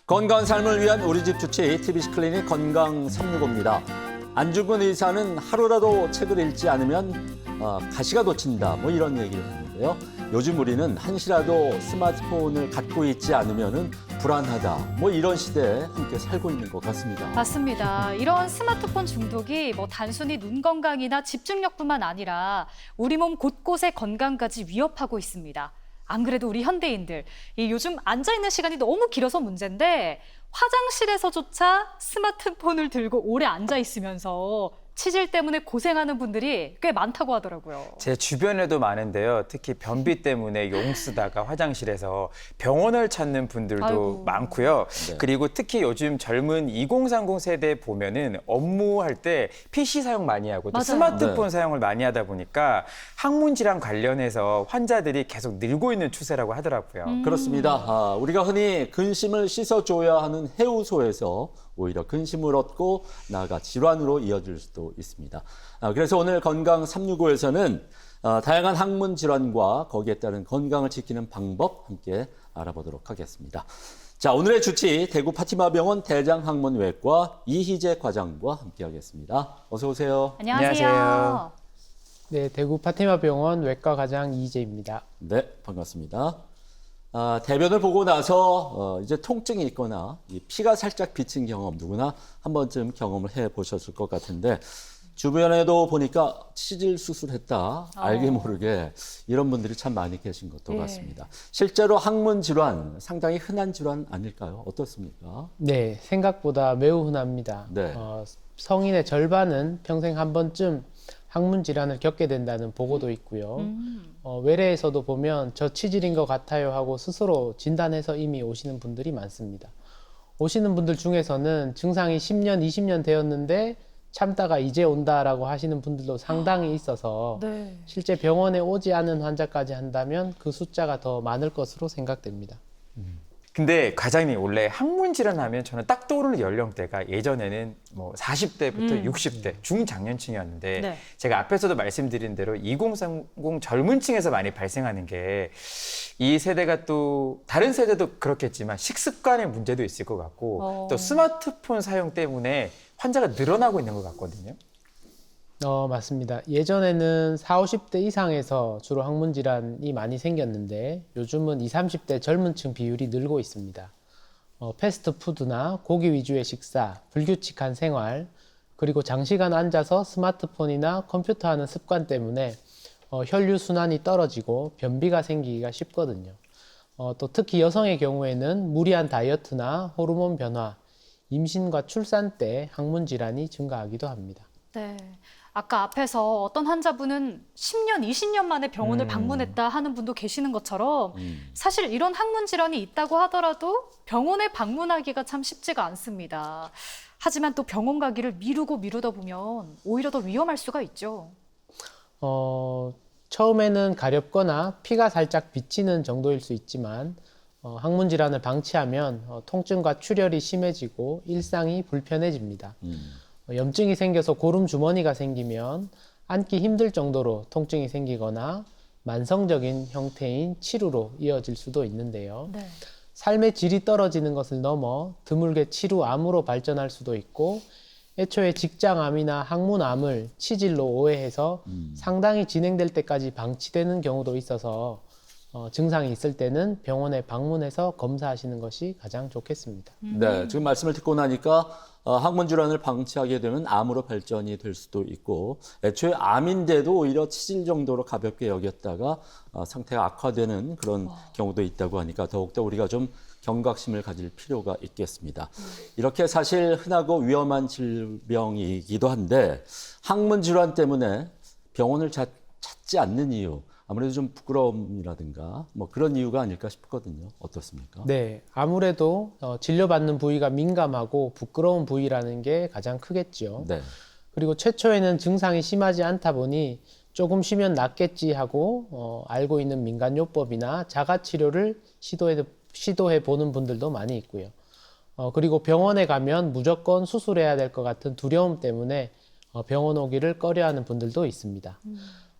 건강한 삶을 위한 우리 집 주치 TBC 클리닉 건강 365입니다. 안중근 의사는 하루라도 책을 읽지 않으면 가시가 돋친다 뭐 이런 얘기를 하는데요. 요즘 우리는 한시라도 스마트폰을 갖고 있지 않으면 불안하다 뭐 이런 시대에 함께 살고 있는 것 같습니다. 맞습니다. 이런 스마트폰 중독이 단순히 눈 건강이나 집중력뿐만 아니라 우리 몸 곳곳의 건강까지 위협하고 있습니다. 안 그래도 우리 현대인들 요즘 앉아있는 시간이 너무 길어서 문제인데 화장실에서조차 스마트폰을 들고 오래 앉아있으면서 치질 때문에 고생하는 분들이 꽤 많다고 하더라고요. 제 주변에도 많은데요. 특히 변비 때문에 용 쓰다가 화장실에서 병원을 찾는 분들도 아이고. 많고요. 네. 그리고 특히 요즘 젊은 2030 세대 보면은 업무할 때 PC 사용 많이 하고 또 맞아요. 스마트폰 네. 사용을 많이 하다 보니까 항문 질환 관련해서 환자들이 계속 늘고 있는 추세라고 하더라고요. 그렇습니다. 우리가 흔히 근심을 씻어줘야 하는 해우소에서 오히려 근심을 얻고 나아가 질환으로 이어질 수도 있습니다. 그래서 오늘 건강 365에서는 다양한 항문 질환과 거기에 따른 건강을 지키는 방법 함께 알아보도록 하겠습니다. 자, 오늘의 주치 대구 파티마병원 대장학문외과 이희재 과장과 함께하겠습니다. 어서 오세요. 안녕하세요. 안녕하세요. 네, 대구 파티마병원 외과 과장 이재입니다. 네, 반갑습니다. 대변을 보고 나서 이제 통증이 있거나 피가 살짝 비친 경험 누구나 한 번쯤 경험을 해보셨을 것 같은데 주변에도 보니까 치질 수술했다 알게 모르게 이런 분들이 참 많이 계신 것도 예. 같습니다. 실제로 항문 질환 상당히 흔한 질환 아닐까요? 어떻습니까? 네, 생각보다 매우 흔합니다. 네. 성인의 절반은 평생 한 번쯤 항문 질환을 겪게 된다는 보고도 있고요. 외래에서도 보면 저 치질인 것 같아요 하고 스스로 진단해서 이미 오시는 분들이 많습니다. 오시는 분들 중에서는 증상이 10년, 20년 되었는데 참다가 이제 온다라고 하시는 분들도 상당히 있어서 네. 실제 병원에 오지 않은 환자까지 한다면 그 숫자가 더 많을 것으로 생각됩니다. 근데 과장님 원래 항문 질환 하면 저는 딱 떠오르는 연령대가 예전에는 40대부터 60대 중장년층이었는데 네. 제가 앞에서도 말씀드린 대로 2030 젊은 층에서 많이 발생하는 게 이 세대가 또 다른 세대도 그렇겠지만 식습관의 문제도 있을 것 같고 또 스마트폰 사용 때문에 환자가 늘어나고 있는 것 같거든요. 맞습니다. 예전에는 40, 50대 이상에서 주로 항문 질환이 많이 생겼는데 요즘은 20, 30대 젊은 층 비율이 늘고 있습니다. 패스트푸드나 고기 위주의 식사, 불규칙한 생활, 그리고 장시간 앉아서 스마트폰이나 컴퓨터 하는 습관 때문에 혈류순환이 떨어지고 변비가 생기기가 쉽거든요. 또 특히 여성의 경우에는 무리한 다이어트나 호르몬 변화, 임신과 출산 때 항문 질환이 증가하기도 합니다. 네. 아까 앞에서 어떤 환자분은 10년, 20년 만에 병원을 방문했다 하는 분도 계시는 것처럼 사실 이런 항문 질환이 있다고 하더라도 병원에 방문하기가 참 쉽지가 않습니다. 하지만 또 병원 가기를 미루다 보면 오히려 더 위험할 수가 있죠. 처음에는 가렵거나 피가 살짝 비치는 정도일 수 있지만 항문 질환을 방치하면 통증과 출혈이 심해지고 일상이 불편해집니다. 염증이 생겨서 고름 주머니가 생기면 앉기 힘들 정도로 통증이 생기거나 만성적인 형태인 치루로 이어질 수도 있는데요. 네. 삶의 질이 떨어지는 것을 넘어 드물게 치루암으로 발전할 수도 있고 애초에 직장암이나 항문암을 치질로 오해해서 상당히 진행될 때까지 방치되는 경우도 있어서 증상이 있을 때는 병원에 방문해서 검사하시는 것이 가장 좋겠습니다. 네, 지금 말씀을 듣고 나니까 항문 질환을 방치하게 되면 암으로 발전이 될 수도 있고 애초에 암인데도 오히려 치질 정도로 가볍게 여겼다가 상태가 악화되는 그런 경우도 있다고 하니까 더욱더 우리가 좀 경각심을 가질 필요가 있겠습니다. 이렇게 사실 흔하고 위험한 질병이기도 한데 항문 질환 때문에 병원을 찾지 않는 이유 아무래도 좀 부끄러움이라든가 그런 이유가 아닐까 싶거든요. 어떻습니까? 네, 아무래도 진료받는 부위가 민감하고 부끄러운 부위라는 게 가장 크겠죠. 네. 그리고 최초에는 증상이 심하지 않다 보니 조금 쉬면 낫겠지 하고 알고 있는 민간요법이나 자가치료를 시도해 보는 분들도 많이 있고요. 그리고 병원에 가면 무조건 수술해야 될 것 같은 두려움 때문에 병원 오기를 꺼려하는 분들도 있습니다.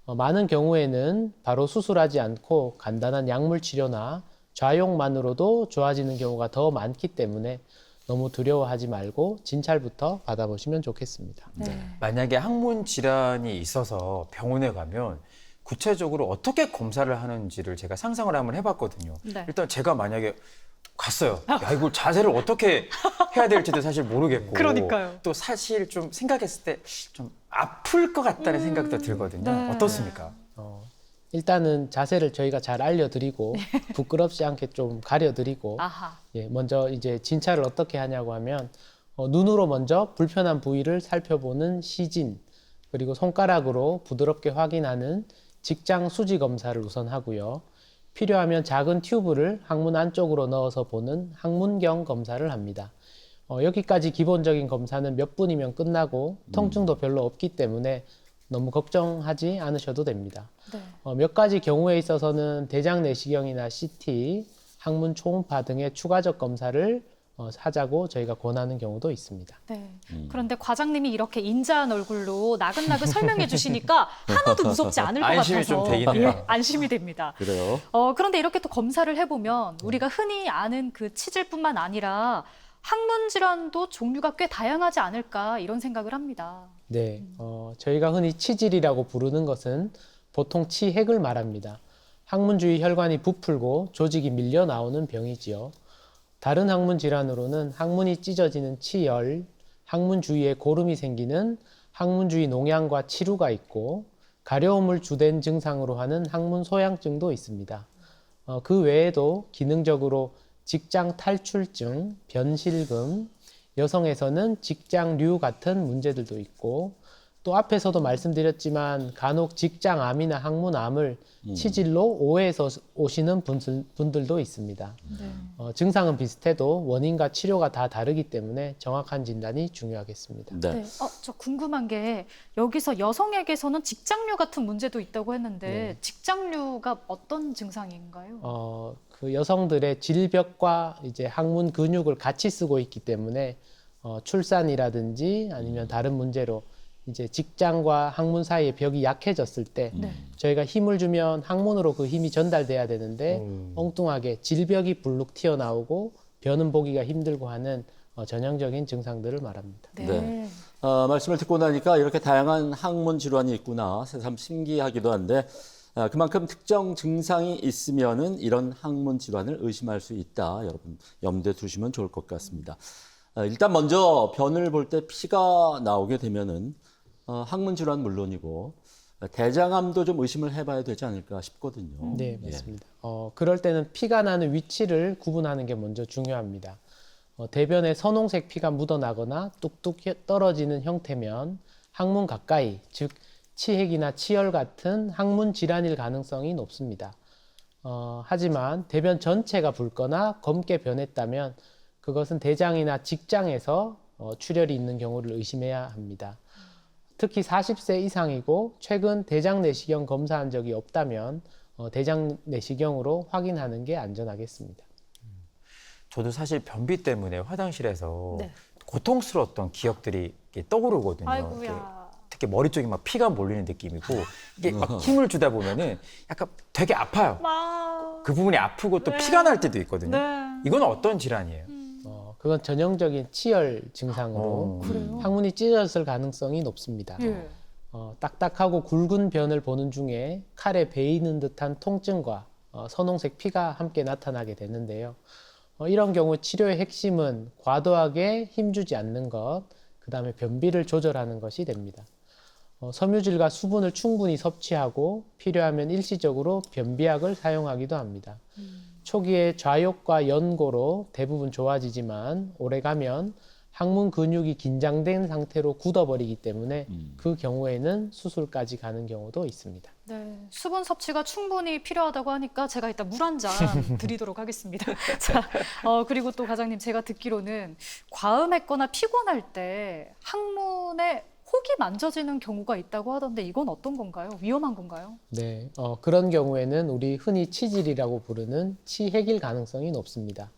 많은 경우에는 바로 수술하지 않고 간단한 약물 치료나 좌욕만으로도 좋아지는 경우가 더 많기 때문에 너무 두려워하지 말고 진찰부터 받아보시면 좋겠습니다. 네. 만약에 항문 질환이 있어서 병원에 가면 구체적으로 어떻게 검사를 하는지를 제가 상상을 한번 해봤거든요. 네. 일단 제가 만약에 갔어요. 야, 이걸 자세를 어떻게 해야 될지도 사실 모르겠고. 그러니까요. 또 사실 좀 생각했을 때 좀 아플 것 같다는 생각도 들거든요. 네. 어떻습니까? 일단은 자세를 저희가 잘 알려드리고 부끄럽지 않게 좀 가려드리고 아하. 예, 먼저 이제 진찰을 어떻게 하냐고 하면 눈으로 먼저 불편한 부위를 살펴보는 시진, 그리고 손가락으로 부드럽게 확인하는 직장 수지 검사를 우선 하고요. 필요하면 작은 튜브를 항문 안쪽으로 넣어서 보는 항문경 검사를 합니다. 여기까지 기본적인 검사는 몇 분이면 끝나고 통증도 별로 없기 때문에 너무 걱정하지 않으셔도 됩니다. 네. 몇 가지 경우에 있어서는 대장 내시경이나 CT, 항문 초음파 등의 추가적 검사를 하자고 저희가 권하는 경우도 있습니다. 네. 그런데 과장님이 이렇게 인자한 얼굴로 나긋나긋 설명해 주시니까 하나도 무섭지 않을 것 안심이 같아서 좀 되긴 해요. 예, 안심이 됩니다. 그래요. 그런데 이렇게 또 검사를 해보면 우리가 흔히 아는 그 치질뿐만 아니라 항문 질환도 종류가 꽤 다양하지 않을까 이런 생각을 합니다. 네, 저희가 흔히 치질이라고 부르는 것은 보통 치핵을 말합니다. 항문 주위 혈관이 부풀고 조직이 밀려 나오는 병이지요. 다른 항문 질환으로는 항문이 찢어지는 치열, 항문 주위에 고름이 생기는 항문 주위 농양과 치루가 있고 가려움을 주된 증상으로 하는 항문 소양증도 있습니다. 그 외에도 기능적으로 직장 탈출증, 변실금, 여성에서는 직장류 같은 문제들도 있고 또 앞에서도 말씀드렸지만 간혹 직장암이나 항문암을 치질로 오해해서 오시는 분들도 있습니다. 네. 증상은 비슷해도 원인과 치료가 다 다르기 때문에 정확한 진단이 중요하겠습니다. 네. 네. 저 궁금한 게 여기서 여성에게서는 직장류 같은 문제도 있다고 했는데 네. 직장류가 어떤 증상인가요? 그 여성들의 질벽과 이제 항문 근육을 같이 쓰고 있기 때문에 출산이라든지 아니면 다른 문제로 이제 직장과 항문 사이의 벽이 약해졌을 때 네. 저희가 힘을 주면 항문으로 그 힘이 전달돼야 되는데 엉뚱하게 질벽이 불룩 튀어나오고 변은 보기가 힘들고 하는 전형적인 증상들을 말합니다. 네. 네. 말씀을 듣고 나니까 이렇게 다양한 항문 질환이 있구나 새삼 신기하기도 한데 그만큼 특정 증상이 있으면은 이런 항문 질환을 의심할 수 있다. 여러분 염두에 두시면 좋을 것 같습니다. 일단 먼저 변을 볼 때 피가 나오게 되면은 항문 질환 물론이고 대장암도 좀 의심을 해봐야 되지 않을까 싶거든요. 네, 맞습니다. 그럴 때는 피가 나는 위치를 구분하는 게 먼저 중요합니다. 대변에 선홍색 피가 묻어나거나 뚝뚝 떨어지는 형태면 항문 가까이, 즉 치핵이나 치열 같은 항문 질환일 가능성이 높습니다. 하지만 대변 전체가 붉거나 검게 변했다면 그것은 대장이나 직장에서 출혈이 있는 경우를 의심해야 합니다. 특히 40세 이상이고 최근 대장 내시경 검사한 적이 없다면 대장 내시경으로 확인하는 게 안전하겠습니다. 저도 사실 변비 때문에 화장실에서 네. 고통스러웠던 기억들이 이렇게 떠오르거든요. 이렇게 아이고야. 특히 머리 쪽에 막 피가 몰리는 느낌이고 이게 막 힘을 주다 보면은 약간 되게 아파요. 그 부분이 아프고 또 네. 피가 날 때도 있거든요. 네. 이건 어떤 질환이에요? 그건 전형적인 치열 증상으로 그래요? 항문이 찢어졌을 가능성이 높습니다. 예. 딱딱하고 굵은 변을 보는 중에 칼에 베이는 듯한 통증과 선홍색 피가 함께 나타나게 되는데요. 이런 경우 치료의 핵심은 과도하게 힘주지 않는 것, 그 다음에 변비를 조절하는 것이 됩니다. 섬유질과 수분을 충분히 섭취하고 필요하면 일시적으로 변비약을 사용하기도 합니다. 초기에 좌욕과 연고로 대부분 좋아지지만 오래가면 항문 근육이 긴장된 상태로 굳어버리기 때문에 그 경우에는 수술까지 가는 경우도 있습니다. 네, 수분 섭취가 충분히 필요하다고 하니까 제가 일단 물 한 잔 드리도록 하겠습니다. 자, 그리고 또 과장님 제가 듣기로는 과음했거나 피곤할 때 항문에 혹이 만져지는 경우가 있다고 하던데 이건 어떤 건가요? 위험한 건가요? 네, 그런 경우에는 우리 흔히 치질이라고 부르는 치핵일 가능성이 높습니다.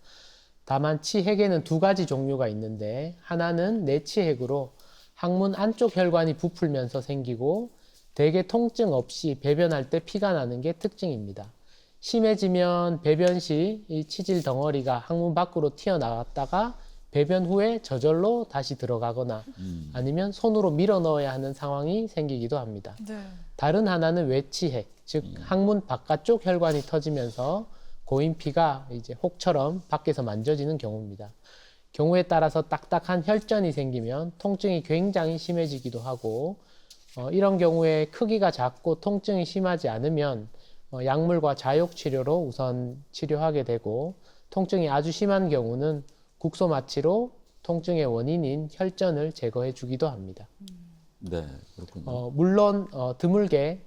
다만 치핵에는 두 가지 종류가 있는데 하나는 내치핵으로 항문 안쪽 혈관이 부풀면서 생기고 대개 통증 없이 배변할 때 피가 나는 게 특징입니다. 심해지면 배변 시 이 치질 덩어리가 항문 밖으로 튀어나왔다가 배변 후에 저절로 다시 들어가거나 아니면 손으로 밀어 넣어야 하는 상황이 생기기도 합니다. 네. 다른 하나는 외치핵, 즉 항문 바깥쪽 혈관이 터지면서 고인 피가 이제 혹처럼 밖에서 만져지는 경우입니다. 경우에 따라서 딱딱한 혈전이 생기면 통증이 굉장히 심해지기도 하고 이런 경우에 크기가 작고 통증이 심하지 않으면 약물과 자욕 치료로 우선 치료하게 되고 통증이 아주 심한 경우는 국소 마취로 통증의 원인인 혈전을 제거해 주기도 합니다. 네, 그렇군요. 물론 드물게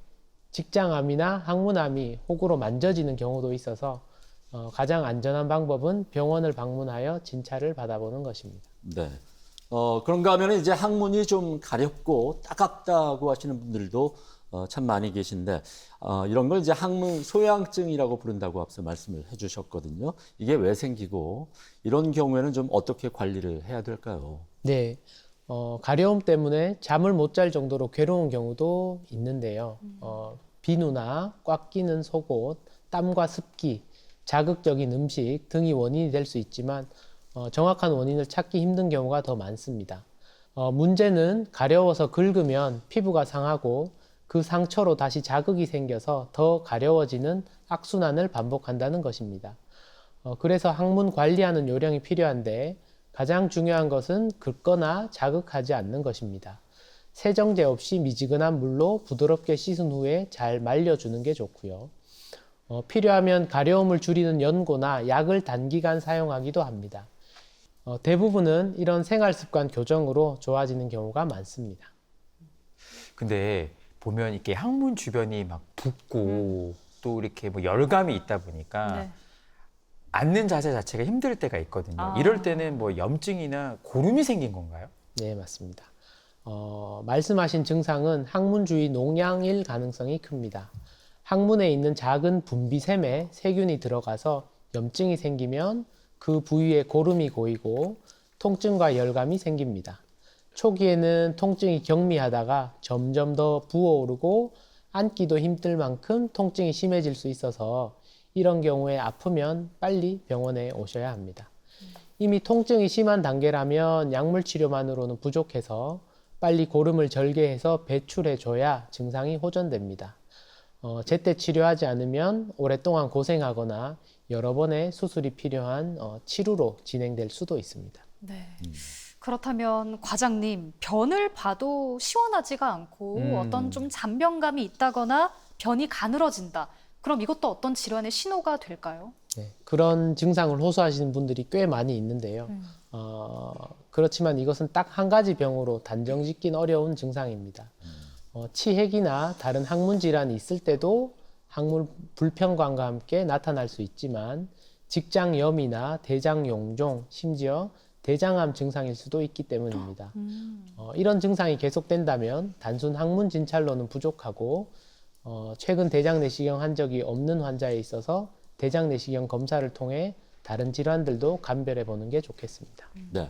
직장암이나 항문암이 혹으로 만져지는 경우도 있어서 가장 안전한 방법은 병원을 방문하여 진찰을 받아보는 것입니다. 네. 그런가 하면 이제 항문이 좀 가렵고 따갑다고 하시는 분들도 참 많이 계신데 이런 걸 이제 항문 소양증이라고 부른다고 앞서 말씀을 해주셨거든요. 이게 왜 생기고 이런 경우에는 좀 어떻게 관리를 해야 될까요? 네, 가려움 때문에 잠을 못 잘 정도로 괴로운 경우도 있는데요. 비누나 꽉 끼는 속옷, 땀과 습기, 자극적인 음식 등이 원인이 될 수 있지만 정확한 원인을 찾기 힘든 경우가 더 많습니다. 문제는 가려워서 긁으면 피부가 상하고 그 상처로 다시 자극이 생겨서 더 가려워지는 악순환을 반복한다는 것입니다. 그래서 항문 관리하는 요령이 필요한데 가장 중요한 것은 긁거나 자극하지 않는 것입니다. 세정제 없이 미지근한 물로 부드럽게 씻은 후에 잘 말려주는 게 좋고요. 필요하면 가려움을 줄이는 연고나 약을 단기간 사용하기도 합니다. 대부분은 이런 생활습관 교정으로 좋아지는 경우가 많습니다. 근데 보면 이렇게 항문 주변이 막 붓고 또 이렇게 뭐 열감이 있다 보니까 네. 앉는 자세 자체가 힘들 때가 있거든요. 이럴 때는 뭐 염증이나 고름이 생긴 건가요? 네, 맞습니다. 말씀하신 증상은 항문 주위 농양일 가능성이 큽니다. 항문에 있는 작은 분비샘에 세균이 들어가서 염증이 생기면 그 부위에 고름이 고이고 통증과 열감이 생깁니다. 초기에는 통증이 경미하다가 점점 더 부어오르고 앉기도 힘들 만큼 통증이 심해질 수 있어서 이런 경우에 아프면 빨리 병원에 오셔야 합니다. 이미 통증이 심한 단계라면 약물 치료만으로는 부족해서 빨리 고름을 절개해서 배출해줘야 증상이 호전됩니다. 제때 치료하지 않으면 오랫동안 고생하거나 여러 번의 수술이 필요한 치루로 진행될 수도 있습니다. 네. 그렇다면 과장님, 변을 봐도 시원하지가 않고 어떤 좀 잔변감이 있다거나 변이 가늘어진다. 그럼 이것도 어떤 질환의 신호가 될까요? 네, 그런 증상을 호소하시는 분들이 꽤 많이 있는데요. 그렇지만 이것은 딱 한 가지 병으로 단정짓긴 어려운 증상입니다. 치핵이나 다른 항문 질환이 있을 때도 항문 불편감과 함께 나타날 수 있지만 직장염이나 대장용종, 심지어 대장암 증상일 수도 있기 때문입니다. 이런 증상이 계속된다면 단순 항문 진찰로는 부족하고 최근 대장내시경 한 적이 없는 환자에 있어서 대장내시경 검사를 통해 다른 질환들도 감별해 보는 게 좋겠습니다. 네.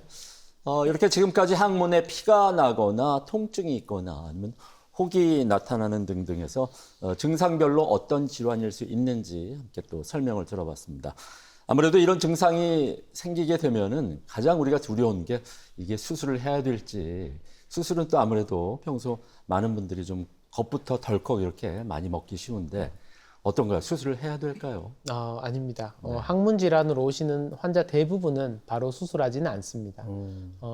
이렇게 지금까지 항문에 피가 나거나 통증이 있거나 아니면 혹이 나타나는 등등해서 증상별로 어떤 질환일 수 있는지 함께 또 설명을 들어봤습니다. 아무래도 이런 증상이 생기게 되면은 가장 우리가 두려운 게 이게 수술을 해야 될지, 수술은 또 아무래도 평소 많은 분들이 좀 겁부터 덜컥 이렇게 많이 먹기 쉬운데 어떤가요? 수술을 해야 될까요? 아닙니다. 항문 질환으로 오시는 환자 대부분은 바로 수술하지는 않습니다.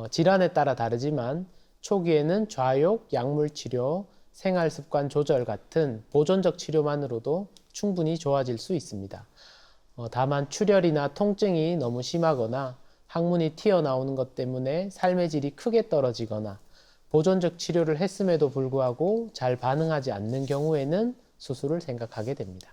질환에 따라 다르지만 초기에는 좌욕, 약물 치료, 생활 습관 조절 같은 보존적 치료만으로도 충분히 좋아질 수 있습니다. 다만 출혈이나 통증이 너무 심하거나 항문이 튀어나오는 것 때문에 삶의 질이 크게 떨어지거나 보존적 치료를 했음에도 불구하고 잘 반응하지 않는 경우에는 수술을 생각하게 됩니다.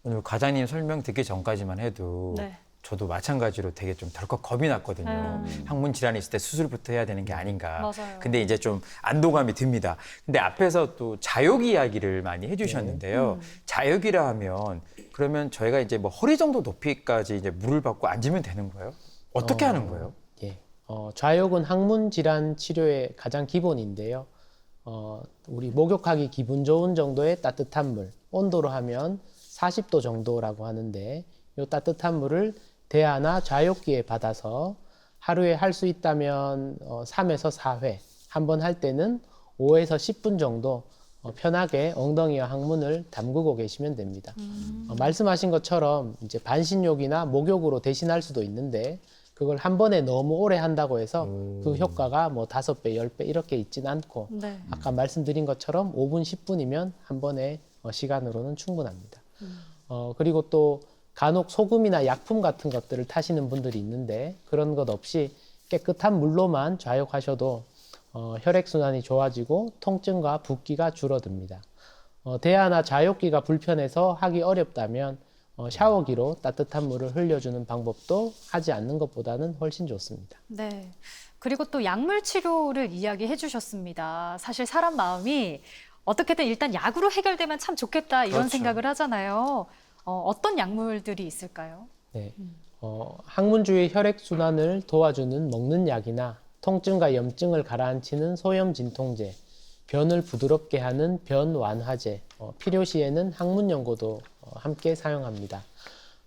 오늘 과장님 설명 듣기 전까지만 해도 네. 저도 마찬가지로 되게 좀 덜컥 겁이 났거든요. 항문 질환이 있을 때 수술부터 해야 되는 게 아닌가. 맞아요. 근데 이제 좀 안도감이 듭니다. 근데 앞에서 또 자욕 이야기를 많이 해주셨는데요. 자욕이라 하면 그러면 저희가 이제 뭐 허리 정도 높이까지 이제 물을 받고 앉으면 되는 거예요? 어떻게 하는 거예요? 예. 좌욕은 항문 질환 치료의 가장 기본인데요. 우리 목욕하기 기분 좋은 정도의 따뜻한 물, 온도로 하면 40도 정도라고 하는데 이 따뜻한 물을 대야나 좌욕기에 받아서 하루에 할 수 있다면 3에서 4회, 한 번 할 때는 5에서 10분 정도 편하게 엉덩이와 항문을 담그고 계시면 됩니다. 말씀하신 것처럼 이제 반신욕이나 목욕으로 대신할 수도 있는데 그걸 한 번에 너무 오래 한다고 해서 그 효과가 뭐 5배, 10배 이렇게 있진 않고 네. 아까 말씀드린 것처럼 5분, 10분이면 한 번의 시간으로는 충분합니다. 그리고 또 간혹 소금이나 약품 같은 것들을 타시는 분들이 있는데 그런 것 없이 깨끗한 물로만 좌욕하셔도 혈액순환이 좋아지고 통증과 붓기가 줄어듭니다. 대야나 좌욕기가 불편해서 하기 어렵다면 샤워기로 따뜻한 물을 흘려주는 방법도 하지 않는 것보다는 훨씬 좋습니다. 네. 그리고 또 약물 치료를 이야기해 주셨습니다. 사실 사람 마음이 어떻게든 일단 약으로 해결되면 참 좋겠다 이런 그렇죠. 생각을 하잖아요. 어떤 약물들이 있을까요? 네. 항문주의 혈액순환을 도와주는 먹는 약이나 통증과 염증을 가라앉히는 소염 진통제, 변을 부드럽게 하는 변 완화제, 필요시에는 항문 연고도 함께 사용합니다.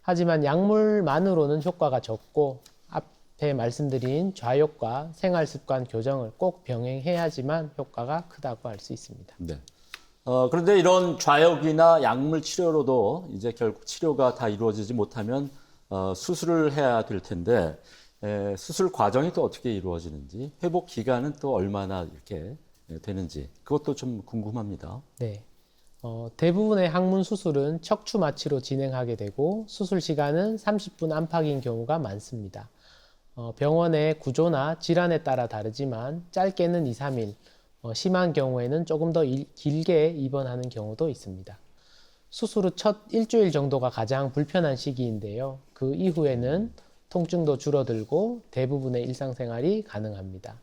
하지만 약물만으로는 효과가 적고 앞에 말씀드린 좌욕과 생활습관 교정을 꼭 병행해야지만 효과가 크다고 할 수 있습니다. 네. 그런데 이런 좌욕이나 약물 치료로도 이제 결국 치료가 다 이루어지지 못하면 수술을 해야 될 텐데 수술 과정이 또 어떻게 이루어지는지 회복 기간은 또 얼마나 이렇게 되는지 그것도 좀 궁금합니다. 네. 대부분의 항문 수술은 척추 마취로 진행하게 되고 수술 시간은 30분 안팎인 경우가 많습니다. 병원의 구조나 질환에 따라 다르지만 짧게는 2, 3일, 심한 경우에는 조금 더 길게 입원하는 경우도 있습니다. 수술 후 첫 일주일 정도가 가장 불편한 시기인데요. 그 이후에는 통증도 줄어들고 대부분의 일상생활이 가능합니다.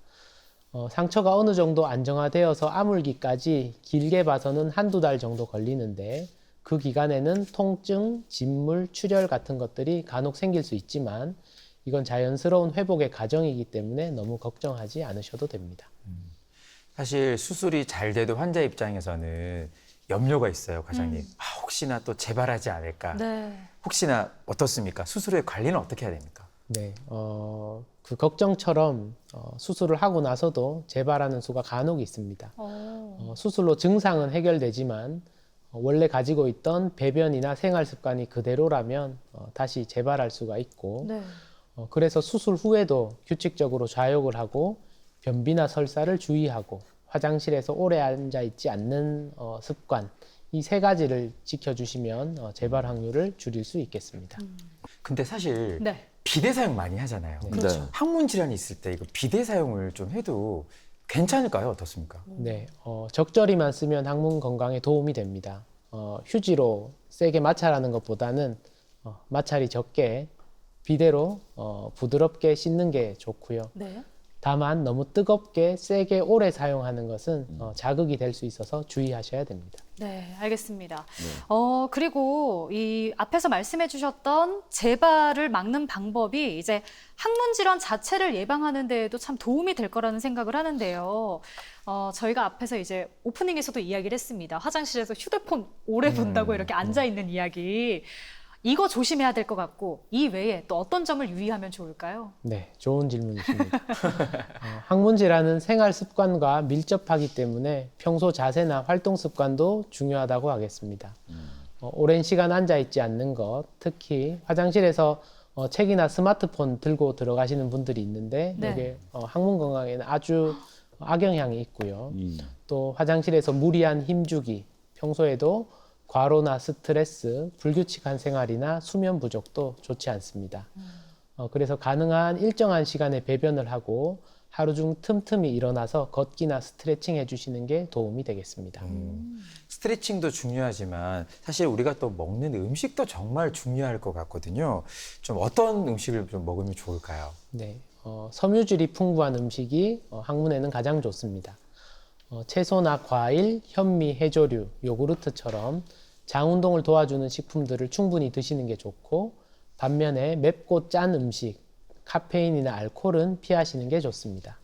상처가 어느 정도 안정화되어서 아물기까지 길게 봐서는 한두 달 정도 걸리는데 그 기간에는 통증, 진물, 출혈 같은 것들이 간혹 생길 수 있지만 이건 자연스러운 회복의 과정이기 때문에 너무 걱정하지 않으셔도 됩니다. 사실 수술이 잘 돼도 환자 입장에서는 염려가 있어요, 과장님. 혹시나 또 재발하지 않을까? 네. 혹시나 어떻습니까? 수술 후에 관리는 어떻게 해야 됩니까? 네, 그 걱정처럼 수술을 하고 나서도 재발하는 수가 간혹 있습니다. 수술로 증상은 해결되지만 원래 가지고 있던 배변이나 생활 습관이 그대로라면 다시 재발할 수가 있고 네. 그래서 수술 후에도 규칙적으로 좌욕을 하고 변비나 설사를 주의하고 화장실에서 오래 앉아 있지 않는 습관 이 3가지를 지켜주시면 재발 확률을 줄일 수 있겠습니다. 근데 사실 네. 비대 사용 많이 하잖아요. 그렇죠. 항문 질환이 있을 때 이거 비대 사용을 좀 해도 괜찮을까요? 어떻습니까? 네, 적절히만 쓰면 항문 건강에 도움이 됩니다. 휴지로 세게 마찰하는 것보다는 마찰이 적게 비대로 부드럽게 씻는 게 좋고요. 네. 다만 너무 뜨겁게 세게 오래 사용하는 것은 자극이 될 수 있어서 주의하셔야 됩니다. 네, 알겠습니다. 그리고 이 앞에서 말씀해 주셨던 재발을 막는 방법이 이제 항문 질환 자체를 예방하는 데에도 참 도움이 될 거라는 생각을 하는데요. 저희가 앞에서 이제 오프닝에서도 이야기를 했습니다. 화장실에서 휴대폰 오래 본다고 이렇게 앉아 있는 이야기. 이거 조심해야 될 것 같고 이 외에 또 어떤 점을 유의하면 좋을까요? 네, 좋은 질문이십니다. 항문 질환은 생활 습관과 밀접하기 때문에 평소 자세나 활동 습관도 중요하다고 하겠습니다. 오랜 시간 앉아 있지 않는 것, 특히 화장실에서 책이나 스마트폰 들고 들어가시는 분들이 있는데 네. 이게 항문 건강에는 아주 악영향이 있고요. 또 화장실에서 무리한 힘주기, 평소에도 과로나 스트레스, 불규칙한 생활이나 수면 부족도 좋지 않습니다. 그래서 가능한 일정한 시간에 배변을 하고 하루 중 틈틈이 일어나서 걷기나 스트레칭 해주시는 게 도움이 되겠습니다. 스트레칭도 중요하지만 사실 우리가 또 먹는 음식도 정말 중요할 것 같거든요. 좀 어떤 음식을 좀 먹으면 좋을까요? 네, 섬유질이 풍부한 음식이 항문에는 가장 좋습니다. 채소나 과일, 현미, 해조류, 요구르트처럼 장 운동을 도와주는 식품들을 충분히 드시는 게 좋고 반면에 맵고 짠 음식, 카페인이나 알코올은 피하시는 게 좋습니다.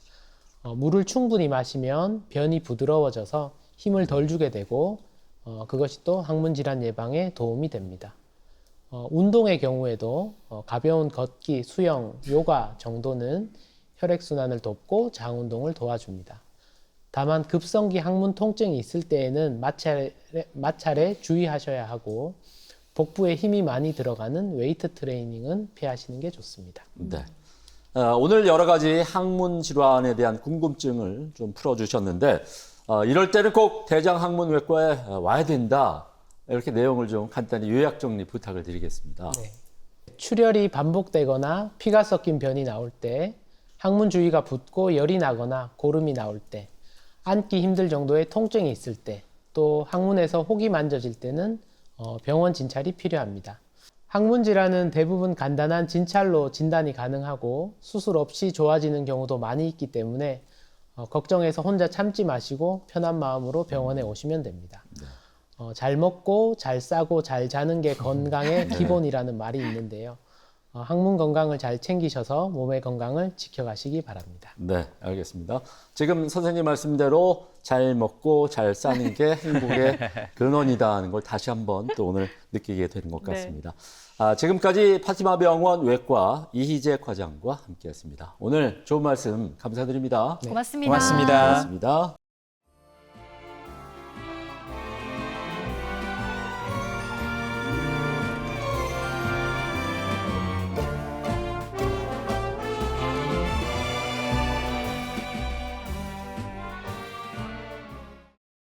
물을 충분히 마시면 변이 부드러워져서 힘을 덜 주게 되고 그것이 또 항문 질환 예방에 도움이 됩니다. 운동의 경우에도 가벼운 걷기, 수영, 요가 정도는 혈액순환을 돕고 장 운동을 도와줍니다. 다만 급성기 항문 통증이 있을 때에는 마찰에 주의하셔야 하고 복부에 힘이 많이 들어가는 웨이트 트레이닝은 피하시는 게 좋습니다. 네. 오늘 여러 가지 항문 질환에 대한 궁금증을 좀 풀어주셨는데 이럴 때는 꼭 대장항문외과에 와야 된다. 이렇게 내용을 좀 간단히 요약 정리 부탁을 드리겠습니다. 네. 출혈이 반복되거나 피가 섞인 변이 나올 때, 항문 주위가 붓고 열이 나거나 고름이 나올 때, 앉기 힘들 정도의 통증이 있을 때, 또 항문에서 혹이 만져질 때는 병원 진찰이 필요합니다. 항문 질환은 대부분 간단한 진찰로 진단이 가능하고 수술 없이 좋아지는 경우도 많이 있기 때문에 걱정해서 혼자 참지 마시고 편한 마음으로 병원에 오시면 됩니다. 잘 먹고 잘 싸고 잘 자는 게 건강의 기본이라는 말이 있는데요. 항문 건강을 잘 챙기셔서 몸의 건강을 지켜가시기 바랍니다. 네, 알겠습니다. 지금 선생님 말씀대로 잘 먹고 잘 사는 게 행복의 근원이다는 걸 다시 한번 또 오늘 느끼게 되는 것 같습니다. 지금까지 파티마 병원 외과 이희재 과장과 함께했습니다. 오늘 좋은 말씀 감사드립니다. 고맙습니다. 고맙습니다. 고맙습니다.